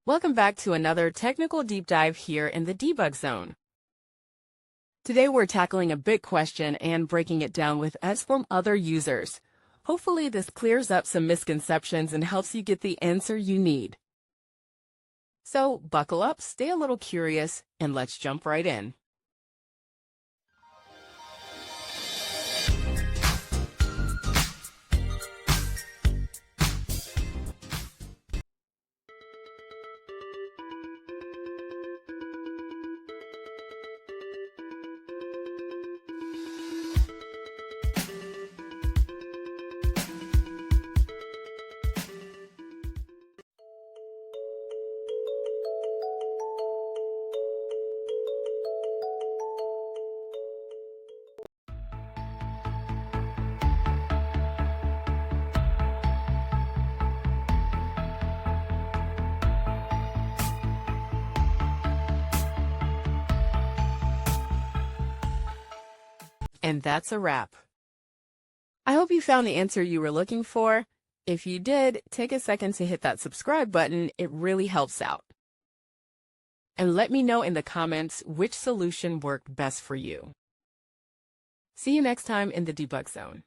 Welcome back to another technical deep dive here in the debug zone. Today we're tackling a big question and breaking it down with us from other users. Hopefully this clears up some misconceptions and helps you get the answer you need. So buckle up, stay a little curious, and let's jump right in. And that's a wrap. I hope you found the answer you were looking for. If you did, take a second to hit that subscribe button. It really helps out. And let me know in the comments which solution worked best for you. See you next time in the debug zone.